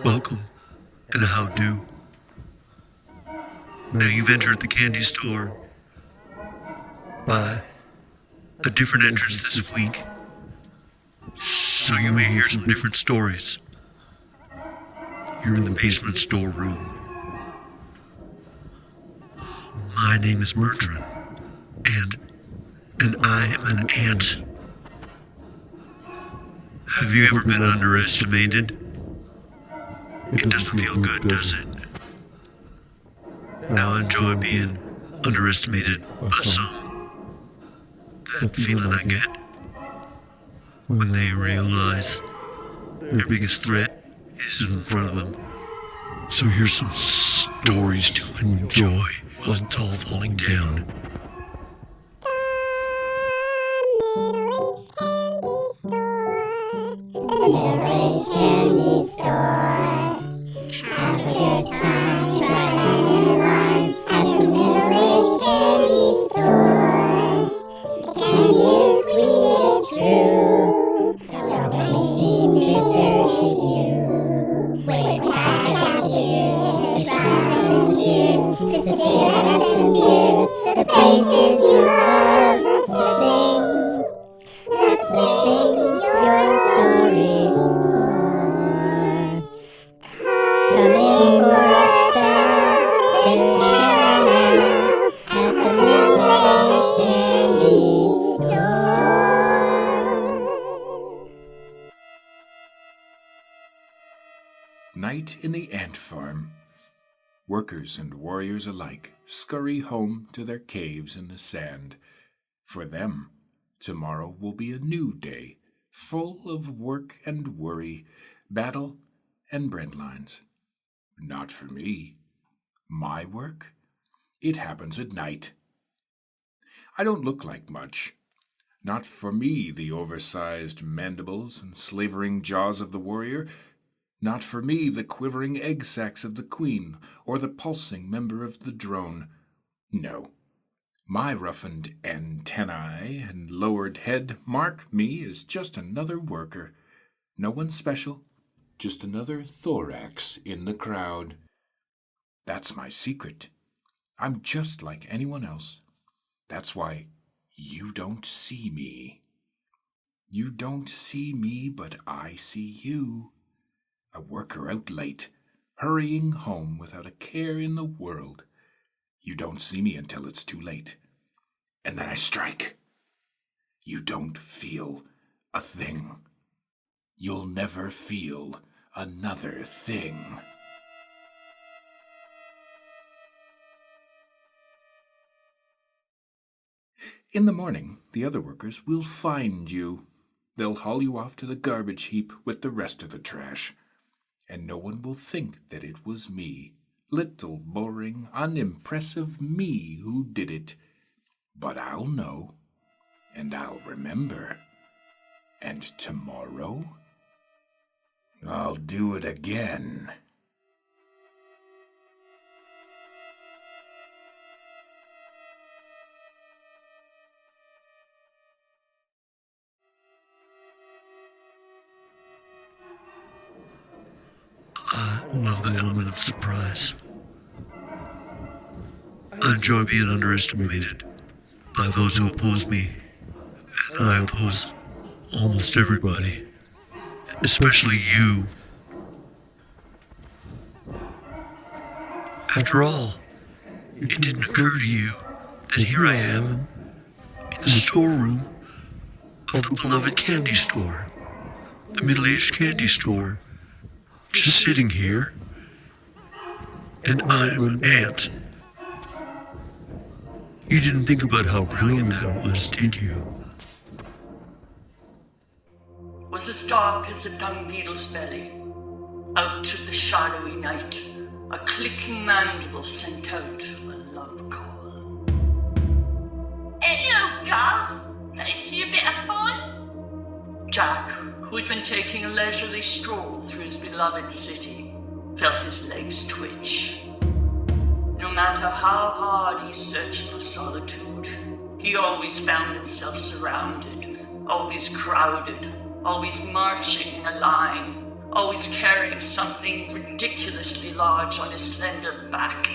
Welcome, and how do. Now you've entered the candy store by a different entrance this week, so you may hear some different stories. You're in the basement storeroom. My name is Murtrin, and I am an ant. Have you ever been underestimated? It doesn't feel good, does it? Now enjoy being underestimated by some. That feeling I get when they realize their biggest threat is in front of them. So here's some stories to enjoy while it's all falling down. Middle-aged candy store. Have a good time driving in line at the middle-aged candy store. The candy is sweet, it's true. The may seem bitter to you. With packet ears, trials and tears, the cigarettes and beers, the places you love, the things your story for. Come in for a spell, there's caramel at the middle-aged candy store. Night in the ant farm. Workers and warriors alike scurry home to their caves in the sand. For them, tomorrow will be a new day, full of work and worry, battle and breadlines. Not for me. My work? It happens at night. I don't look like much. Not for me, the oversized mandibles and slavering jaws of the warrior. Not for me, the quivering egg sacs of the queen, or the pulsing member of the drone. No. My roughened antennae and lowered head mark me as just another worker. No one special, just another thorax in the crowd. That's my secret. I'm just like anyone else. That's why you don't see me. You don't see me, but I see you. A worker out late, hurrying home without a care in the world. You don't see me until it's too late. And then I strike. You don't feel a thing. You'll never feel another thing. In the morning, the other workers will find you. They'll haul you off to the garbage heap with the rest of the trash. And no one will think that it was me, little, boring, unimpressive me who did it. But I'll know, and I'll remember. And tomorrow, I'll do it again. I love the element of surprise. I enjoy being underestimated by those who oppose me, and I oppose almost everybody, especially you. After all, it didn't occur to you that here I am in the storeroom of the beloved candy store, the middle-aged candy store, just sitting here, and I'm an ant. You didn't think about how brilliant that was, did you? Was as dark as a dung beetle's belly. Out of the shadowy night, a clicking mandible sent out a love call. Hello, Gov. Fancy a bit of fun? Jack, who'd been taking a leisurely stroll through his beloved city, felt his legs twitch. No matter how hard he searched for solitude, he always found himself surrounded, always crowded, always marching in a line, always carrying something ridiculously large on his slender back.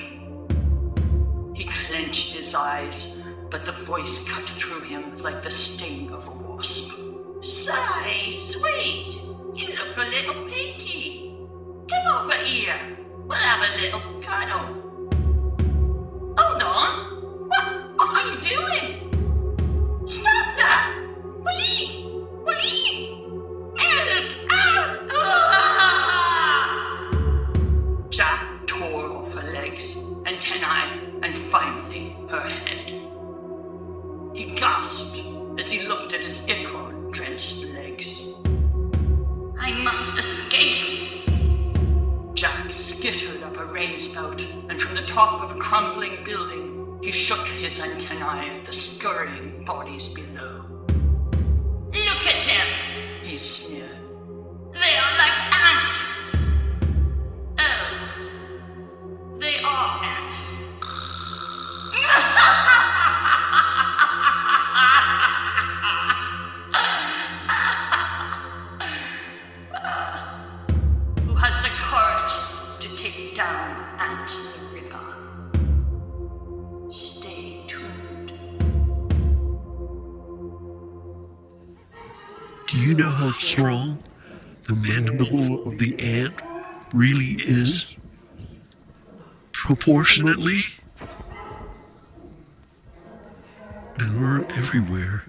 He clenched his eyes, but the voice cut through him like the sting of a wasp. Say, sweet, you look a little peaky. Come over here. We'll have a little cuddle. Hold on. What are you doing? Stop that! Police! Police! Help! Ah! Jack tore off her legs, antennae, and finally her head. He gasped as he looked at his ichor-drenched legs. I must escape! Jack skittered up a rain spout, and from the top of a crumbling building, he shook his antennae at the scurrying bodies below. Look at them, he sneered. They are like ants. Oh, they are ants. Who has the courage to take down Ant the Ripper? Stay tuned. Do you know how strong the mandible of the ant really is? Proportionately? And we're everywhere.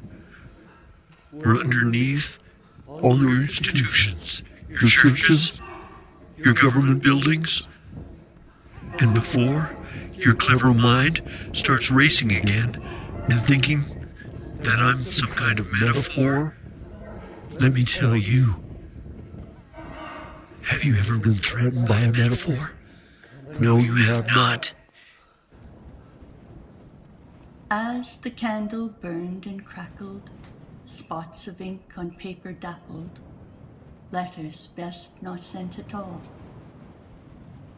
We're underneath all your institutions, your churches, your government buildings. And before your clever mind starts racing again and thinking that I'm some kind of metaphor, let me tell you. Have you ever been threatened by a metaphor? No, you have not. As the candle burned and crackled, spots of ink on paper dappled, letters best not sent at all.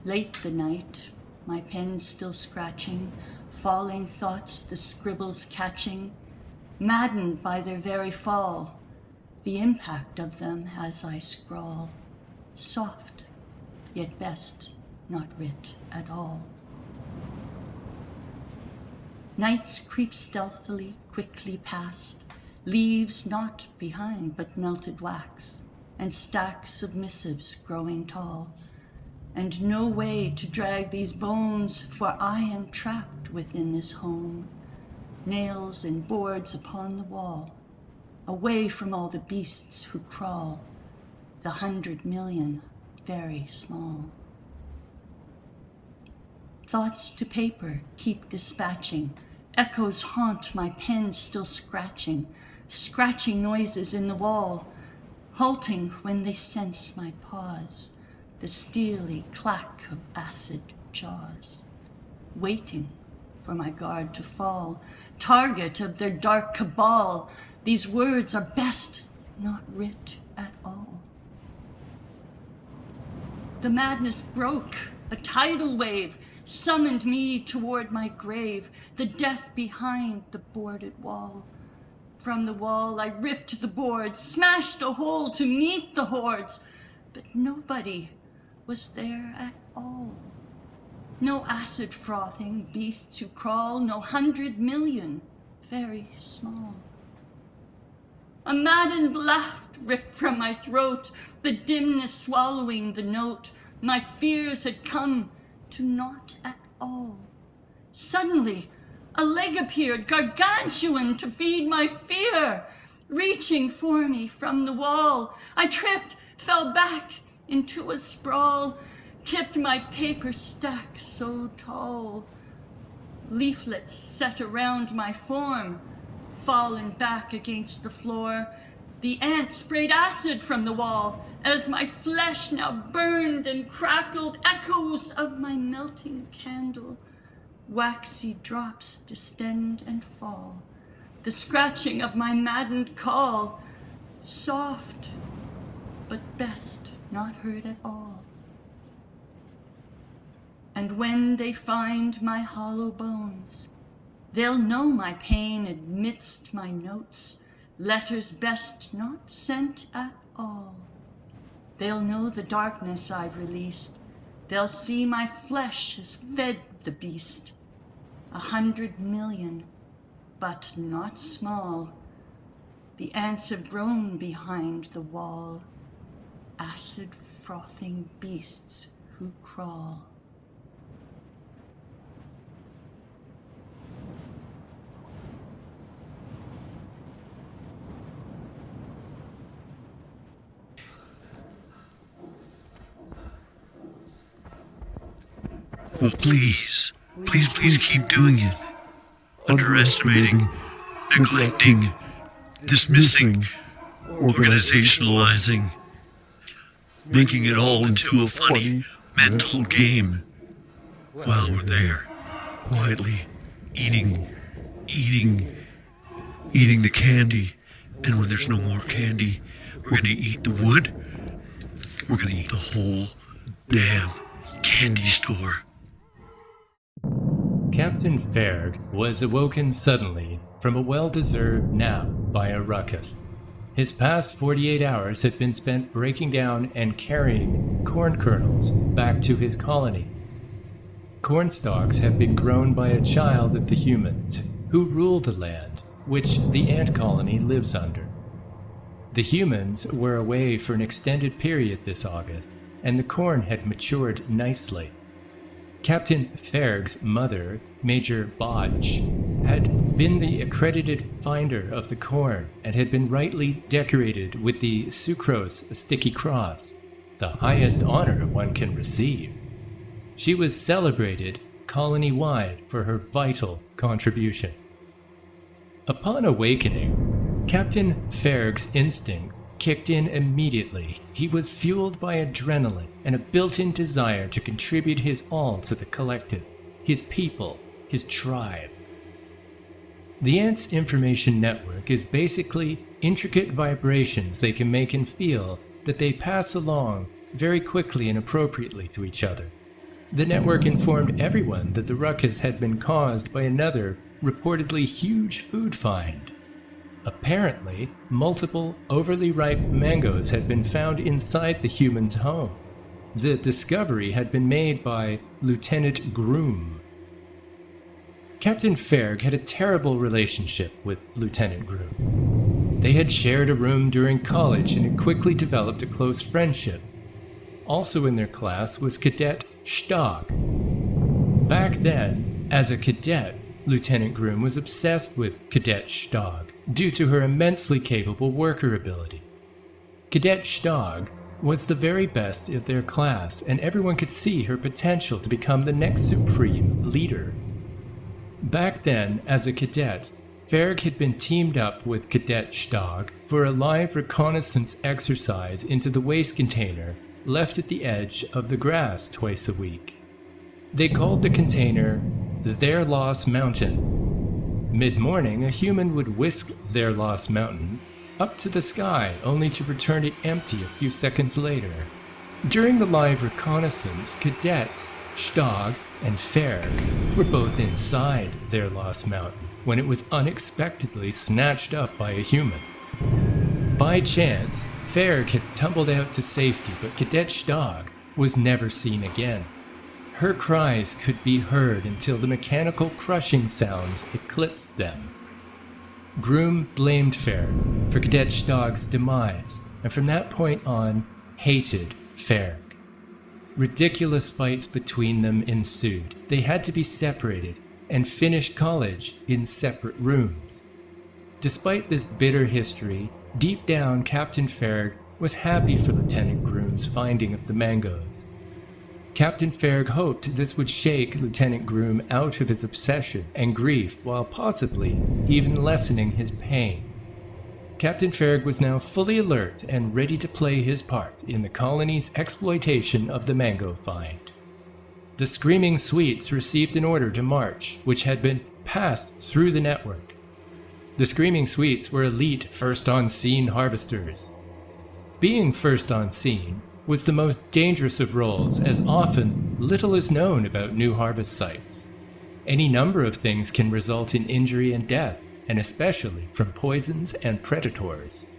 Late the night, my pen still scratching, falling thoughts the scribbles catching, maddened by their very fall, the impact of them as I scrawl, soft, yet best not writ at all. Nights creep stealthily, quickly past, leaves not behind but melted wax, and stacks of missives growing tall, and no way to drag these bones, for I am trapped within this home, nails and boards upon the wall, away from all the beasts who crawl, the 100 million very small. Thoughts to paper keep dispatching, echoes haunt my pen still scratching, scratching noises in the wall, halting when they sense my pause, the steely clack of acid jaws, waiting for my guard to fall, target of their dark cabal. These words are best not writ at all. The madness broke, a tidal wave summoned me toward my grave, the death behind the boarded wall. From the wall I ripped the boards, smashed a hole to meet the hordes, but nobody was there at all. No acid frothing beasts who crawl, no 100 million very small. A maddened laugh ripped from my throat, the dimness swallowing the note. My fears had come to naught at all. Suddenly, a leg appeared, gargantuan to feed my fear, reaching for me from the wall. I tripped, fell back into a sprawl, tipped my paper stack so tall. Leaflets set around my form, fallen back against the floor. The ant sprayed acid from the wall as my flesh now burned and crackled, echoes of my melting candle. Waxy drops distend and fall, the scratching of my maddened call, soft, but best not heard at all. And when they find my hollow bones, they'll know my pain amidst my notes, letters best not sent at all. They'll know the darkness I've released. They'll see my flesh has fed the beast. 100 million, but not small. The ants have grown behind the wall. Acid-frothing beasts who crawl. Well, please keep doing it. Underestimating, neglecting, dismissing, organizationalizing, making it all into a funny mental game. While we're there, quietly eating the candy. And when there's no more candy, we're gonna eat the wood. We're gonna eat the whole damn candy store. Captain Ferg was awoken suddenly from a well-deserved nap by a ruckus. His past 48 hours had been spent breaking down and carrying corn kernels back to his colony. Corn stalks had been grown by a child of the humans who rule the land which the ant colony lives under. The humans were away for an extended period this August, and the corn had matured nicely. Captain Ferg's mother, Major Bodge, had been the accredited finder of the corn and had been rightly decorated with the Sucrose Sticky Cross, the highest honor one can receive. She was celebrated colony-wide for her vital contribution. Upon awakening, Captain Ferg's instinct kicked in immediately. He was fueled by adrenaline and a built-in desire to contribute his all to the collective, his people, his tribe. The ants' information network is basically intricate vibrations they can make and feel that they pass along very quickly and appropriately to each other. The network informed everyone that the ruckus had been caused by another reportedly huge food find. Apparently, multiple overly ripe mangoes had been found inside the human's home. The discovery had been made by Lieutenant Groom. Captain Ferg had a terrible relationship with Lieutenant Groom. They had shared a room during college and had quickly developed a close friendship. Also in their class was Cadet Stog. Back then, as a cadet, Lieutenant Groom was obsessed with Cadet Stog due to her immensely capable worker ability. Cadet Stog was the very best of their class, and everyone could see her potential to become the next supreme leader. Back then, as a cadet, Ferg had been teamed up with Cadet Stog for a live reconnaissance exercise into the waste container left at the edge of the grass twice a week. They called the container Their Lost Mountain. Mid-morning, a human would whisk Their Lost Mountain up to the sky, only to return it empty a few seconds later. During the live reconnaissance, cadets Stog and Ferg were both inside Their Lost Mountain when it was unexpectedly snatched up by a human. By chance, Ferg had tumbled out to safety, but Cadet Stog was never seen again. Her cries could be heard until the mechanical crushing sounds eclipsed them. Groom blamed Ferg for Cadet Stog's demise, and from that point on, hated Ferg. Ridiculous fights between them ensued. They had to be separated and finish college in separate rooms. Despite this bitter history, deep down Captain Ferg was happy for Lieutenant Groom's finding of the mangoes. Captain Ferg hoped this would shake Lieutenant Groom out of his obsession and grief while possibly even lessening his pain. Captain Ferg was now fully alert and ready to play his part in the colony's exploitation of the mango find. The Screaming Sweets received an order to march, which had been passed through the network. The Screaming Sweets were elite first-on-scene harvesters. Being first on scene was the most dangerous of roles, as often little is known about new harvest sites. Any number of things can result in injury and death, and especially from poisons and predators.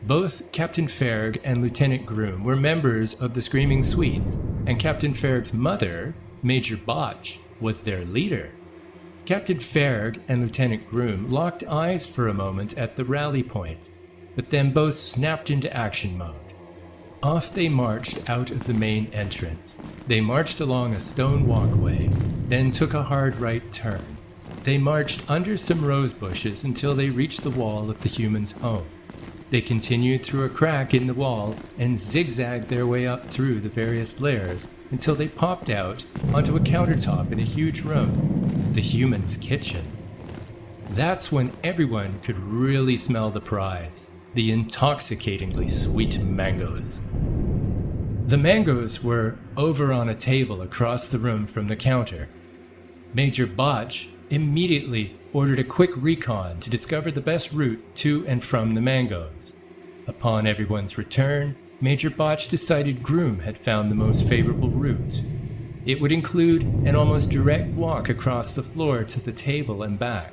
Both Captain Ferg and Lieutenant Groom were members of the Screaming Swedes, and Captain Ferg's mother, Major Botch, was their leader. Captain Ferg and Lieutenant Groom locked eyes for a moment at the rally point, but then both snapped into action mode. Off they marched out of the main entrance. They marched along a stone walkway, then took a hard right turn. They marched under some rose bushes until they reached the wall of the humans' home. They continued through a crack in the wall and zigzagged their way up through the various layers until they popped out onto a countertop in a huge room, the humans' kitchen. That's when everyone could really smell the prize, the intoxicatingly sweet mangoes. The mangoes were over on a table across the room from the counter. Major Botch immediately ordered a quick recon to discover the best route to and from the mangoes. Upon everyone's return, Major Botch decided Groom had found the most favorable route. It would include an almost direct walk across the floor to the table and back.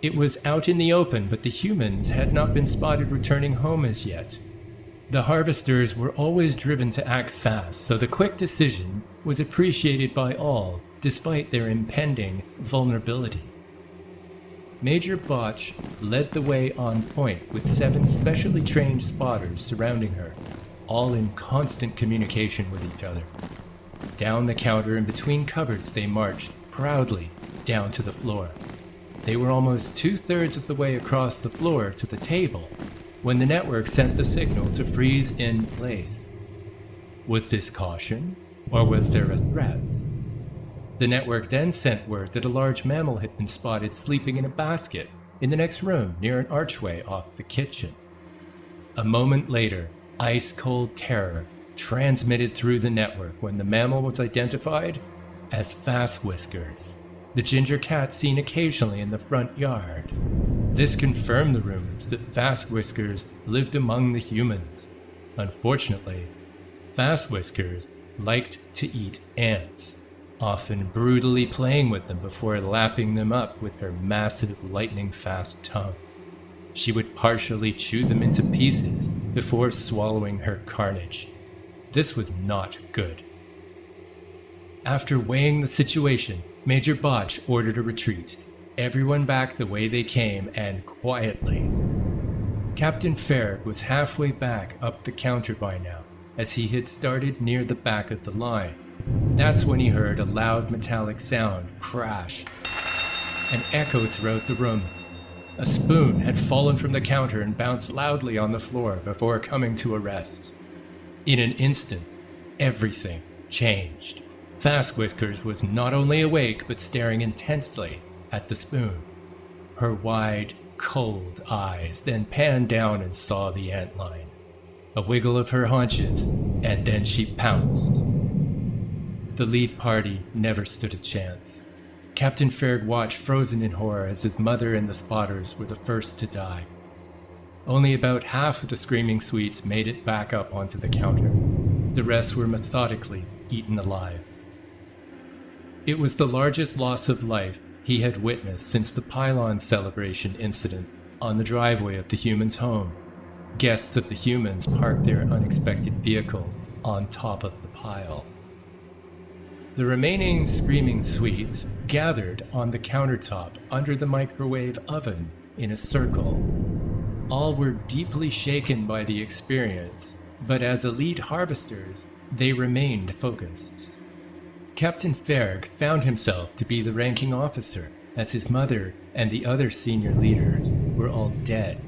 It was out in the open, but the humans had not been spotted returning home as yet. The harvesters were always driven to act fast, so the quick decision was appreciated by all, despite their impending vulnerability. Major Botch led the way on point with 7 specially trained spotters surrounding her, all in constant communication with each other. Down the counter and between cupboards they marched proudly down to the floor. They were almost 2/3 of the way across the floor to the table when the network sent the signal to freeze in place. Was this caution, or was there a threat? The network then sent word that a large mammal had been spotted sleeping in a basket in the next room near an archway off the kitchen. A moment later, ice-cold terror transmitted through the network when the mammal was identified as Fast Whiskers, the ginger cat seen occasionally in the front yard. This confirmed the rumors that Fast Whiskers lived among the humans. Unfortunately, Fast Whiskers liked to eat ants, often brutally playing with them before lapping them up with her massive lightning-fast tongue. She would partially chew them into pieces before swallowing her carnage. This was not good. After weighing the situation, Major Botch ordered a retreat. Everyone back the way they came, and quietly. Captain Ferg was halfway back up the counter by now, as he had started near the back of the line. That's when he heard a loud metallic sound crash and echo throughout the room. A spoon had fallen from the counter and bounced loudly on the floor before coming to a rest. In an instant, everything changed. Fast Whiskers was not only awake, but staring intensely at the spoon. Her wide, cold eyes then panned down and saw the antline. A wiggle of her haunches, and then she pounced. The lead party never stood a chance. Captain Ferg watched frozen in horror as his mother and the spotters were the first to die. Only about half of the Screaming Swedes made it back up onto the counter. The rest were methodically eaten alive. It was the largest loss of life he had witnessed since the pylon celebration incident on the driveway of the humans' home. Guests of the humans parked their unexpected vehicle on top of the pile. The remaining Screaming Swedes gathered on the countertop under the microwave oven in a circle. All were deeply shaken by the experience, but as elite harvesters, they remained focused. Captain Ferg found himself to be the ranking officer, as his mother and the other senior leaders were all dead.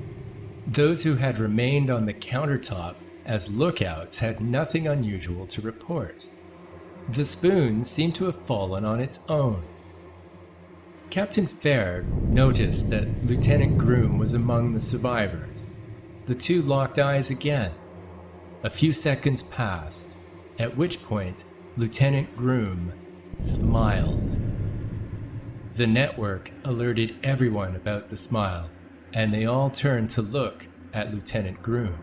Those who had remained on the countertop as lookouts had nothing unusual to report. The spoon seemed to have fallen on its own. Captain Ferg noticed that Lieutenant Groom was among the survivors. The two locked eyes again. A few seconds passed, at which point Lieutenant Groom smiled. The network alerted everyone about the smile, and they all turned to look at Lieutenant Groom.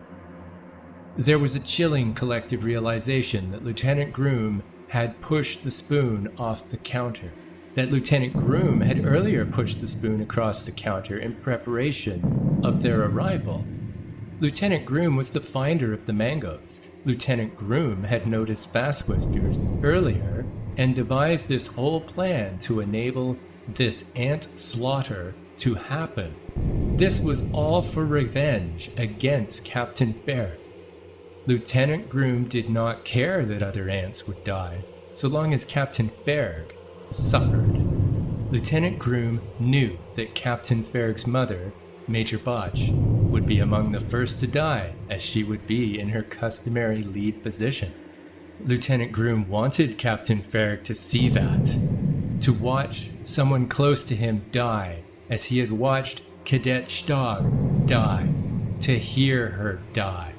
There was a chilling collective realization that Lieutenant Groom had pushed the spoon off the counter, that Lieutenant Groom had earlier pushed the spoon across the counter in preparation of their arrival. Lieutenant Groom was the finder of the mangoes. Lieutenant Groom had noticed Basquisters earlier and devised this whole plan to enable this ant slaughter to happen. This was all for revenge against Captain Fair. Lieutenant Groom did not care that other ants would die, so long as Captain Ferg suffered. Lieutenant Groom knew that Captain Ferg's mother, Major Botch, would be among the first to die, as she would be in her customary lead position. Lieutenant Groom wanted Captain Ferg to see that, to watch someone close to him die, as he had watched Cadet Stog die, to hear her die.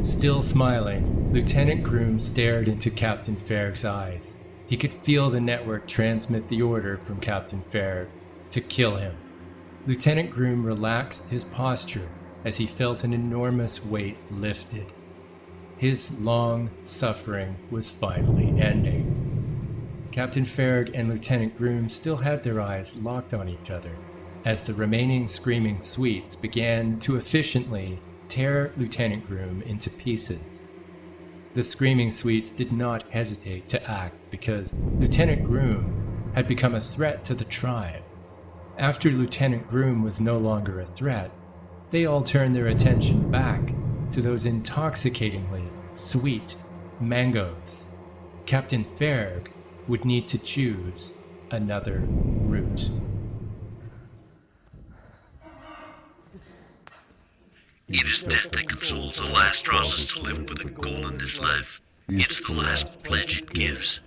Still smiling, Lieutenant Groom stared into Captain Ferg's eyes. He could feel the network transmit the order from Captain Ferg to kill him. Lieutenant Groom relaxed his posture as he felt an enormous weight lifted. His long suffering was finally ending. Captain Ferg and Lieutenant Groom still had their eyes locked on each other as the remaining screaming sweets began to efficiently tear Lieutenant Groom into pieces. The screaming sweets did not hesitate to act because Lieutenant Groom had become a threat to the tribe. After Lieutenant Groom was no longer a threat, they all turned their attention back to those intoxicatingly sweet mangoes. Captain Ferg would need to choose another route. It is death that consoles, the last draws us to live with a goal in this life. It's the last pledge it gives,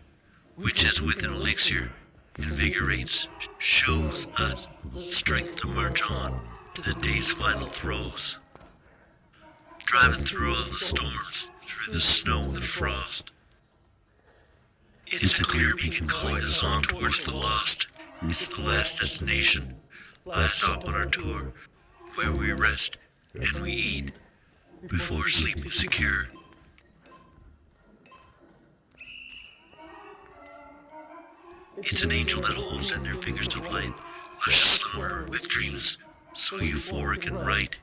which as with an elixir, invigorates, shows us strength to march on to the day's final throes. Driving through all the storms, through the snow, the frost. It's a clear beacon calling us on towards the lost. It's the last destination, last stop on our tour, where we rest and we eat before sleeping secure. It's an angel that holds in their fingers of light, luscious slumber with dreams so euphoric and right.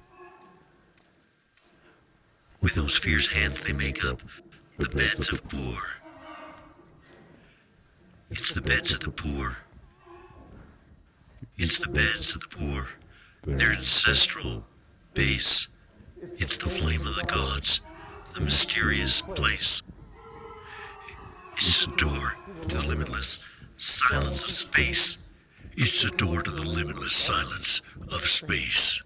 With those fierce hands they make up the beds of poor. It's the beds of the poor. It's the beds of the poor, their ancestral base. It's the flame of the gods, the mysterious place. It's the door to the limitless silence of space. It's the door to the limitless silence of space.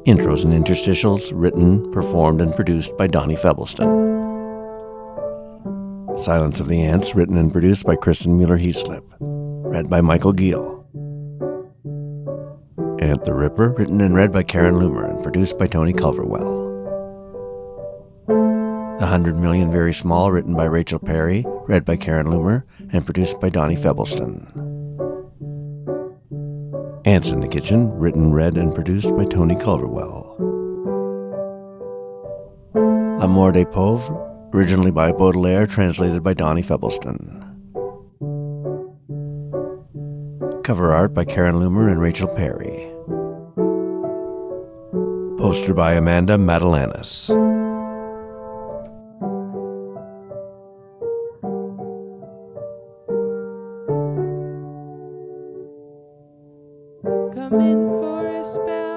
Intros and interstitials written, performed, and produced by Donnie Febbleston. Silence of the Ants written and produced by Kristen Mueller-Heaslip. Read by Michael Giel. Ant the Ripper written and read by Karen Loomer and produced by Tony Culverwell. The 100 Million Very Small written by Rachel Perry, read by Karen Loomer, and produced by Donnie Febbleston. Ants in the Kitchen, written, read, and produced by Tony Culverwell. L'amour des pauvres, originally by Baudelaire, translated by Donnie Febbleston. Cover art by Karen Loomer and Rachel Perry. Poster by Amanda Madelanis. Come in for a spell.